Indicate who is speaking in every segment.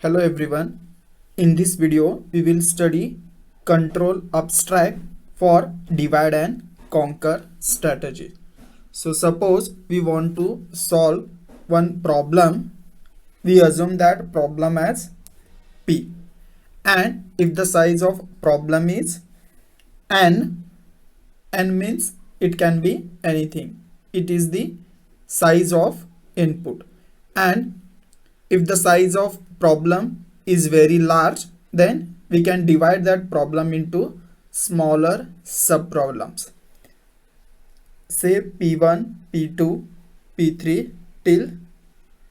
Speaker 1: Hello everyone. In this video, we will study control abstract for divide and conquer strategy. So suppose we want to solve one problem. We assume that problem as P. And if the size of problem is N, N means it can be anything. It is the size of input. And if the size of problem is very large, then we can divide that problem into smaller sub problems. Say P1, P2, P3 till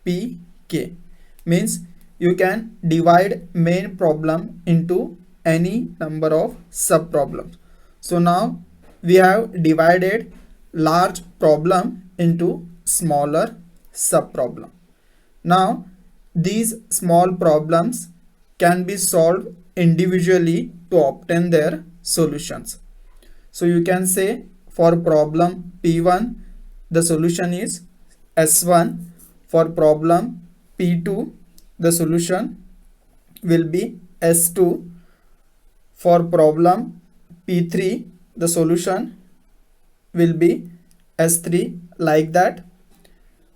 Speaker 1: Pk. Means you can divide main problem into any number of sub problems. So now we have divided large problem into smaller sub problem. Now these small problems can be solved individually to obtain their solutions. So you can say for problem P1 the solution is S1. For problem P2 the solution will be S2. For problem P3 the solution will be S3, like that.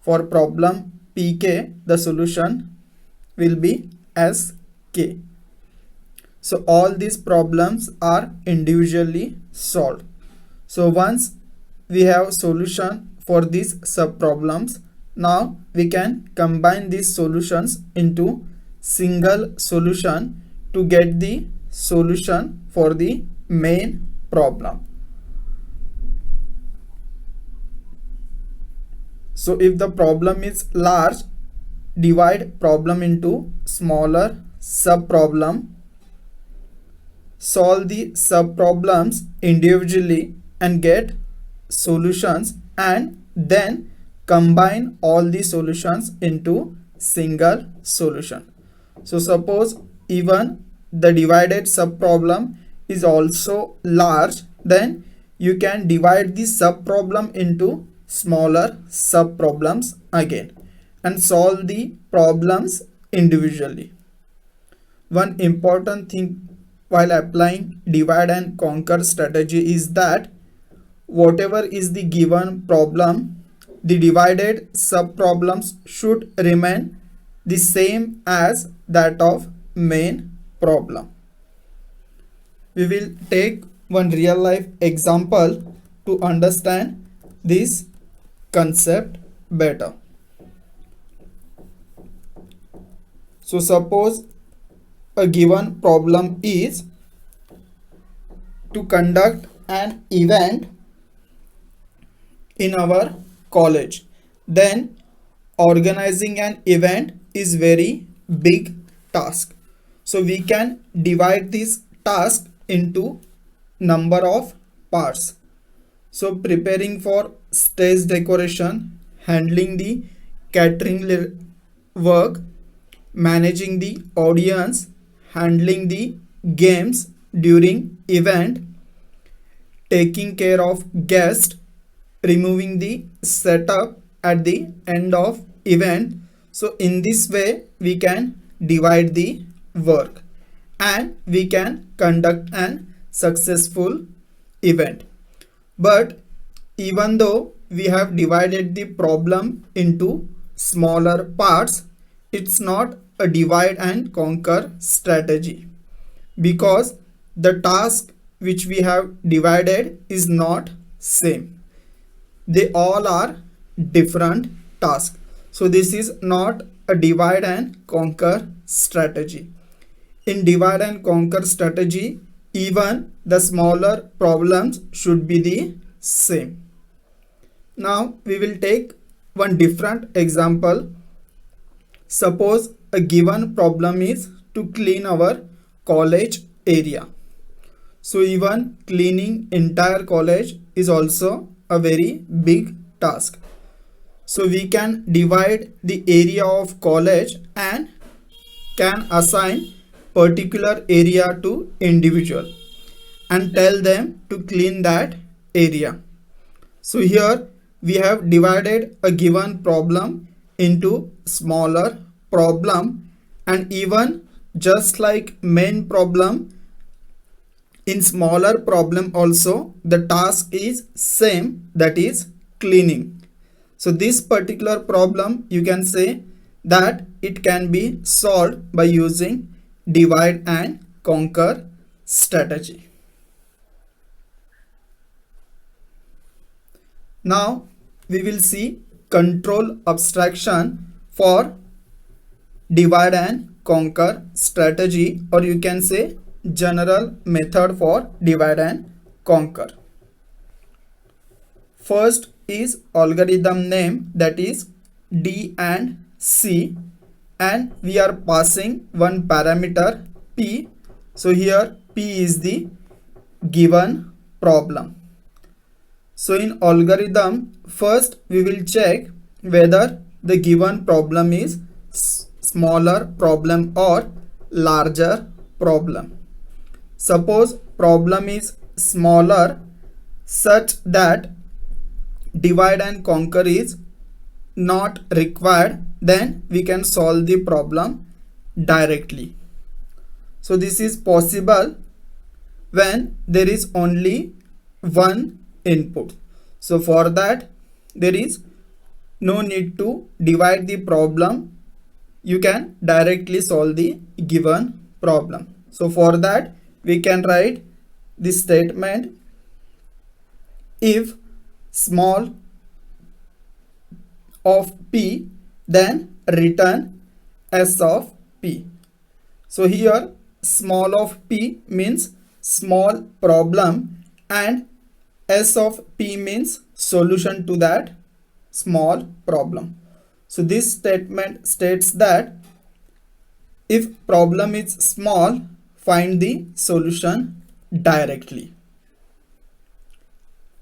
Speaker 1: For problem Pk the solution will be Sk. So all these problems are individually solved. So once we have solution for these sub problems, now we can combine these solutions into single solution to get the solution for the main problem. So if the problem is large, divide problem into smaller sub problem, solve the sub problems individually and get solutions, and then combine all the solutions into single solution. So suppose even the divided sub problem is also large, then you can divide the sub problem into smaller sub problems again and solve the problems individually. One important thing while applying divide and conquer strategy is that whatever is the given problem, the divided sub problems should remain the same as that of main problem. We will take one real life example to understand this concept better. So suppose a given problem is to conduct an event in our college. Then organizing an event is very big task. So we can divide this task into number of parts. So preparing for stage decoration, handling the catering work, managing the audience, handling the games during event, taking care of guests, removing the setup at the end of event. So in this way we can divide the work and we can conduct an successful event. But even though we have divided the problem into smaller parts, it's not a divide and conquer strategy, because the task which we have divided is not same. They all are different tasks. So this is not a divide and conquer strategy. In divide and conquer strategy, even the smaller problems should be the same. Now we will take one different example. Suppose a given problem is to clean our college area. So even cleaning entire college is also a very big task. So we can divide the area of college and can assign particular area to individual and tell them to clean that area. So here we have divided a given problem into smaller problem And even just like main problem, in smaller problem also the task is same, that is cleaning. So this particular problem you can say that it can be solved by using divide and conquer strategy. Now we will see control abstraction for divide and conquer strategy, or you can say general method for divide and conquer. First is algorithm name, that is D and C, and we are passing one parameter P. So here P is the given problem. So in algorithm, first we will check whether the given problem is smaller problem or larger problem. Suppose problem is smaller such that divide and conquer is not required, then we can solve the problem directly. So this is possible when there is only one input. So for that there is no need to divide the problem, you can directly solve the given problem. So for that we can write this statement: if small of P, then return S of P. So here small of P means small problem and S of P means solution to that small problem. So this statement states that if problem is small, find the solution directly.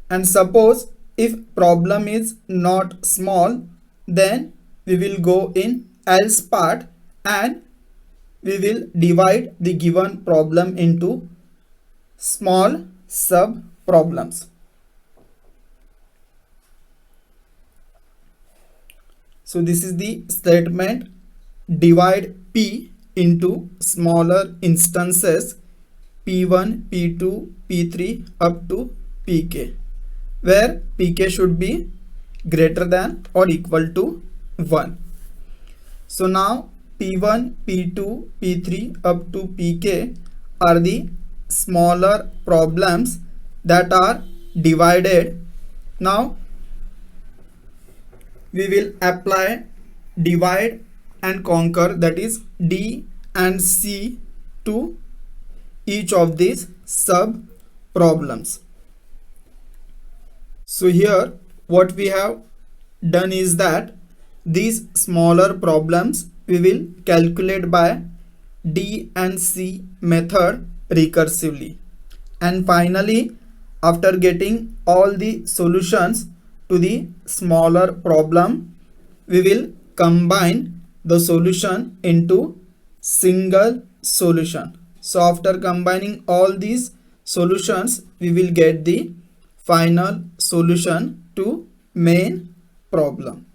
Speaker 1: And suppose if problem is not small, then we will go in else part and we will divide the given problem into small sub problems. So this is the statement: divide P into smaller instances P1, P2, P3 up to Pk, where Pk should be greater than or equal to 1. So now P1, P2, P3 up to Pk are the smaller problems that are divided. Now we will apply divide and conquer, that is D and C, to each of these sub problems. So here what we have done is that these smaller problems we will calculate by D and C method recursively, and finally after getting all the solutions to the smaller problem, we will combine the solution into single solution. So after combining all these solutions, we will get the final solution to main problem.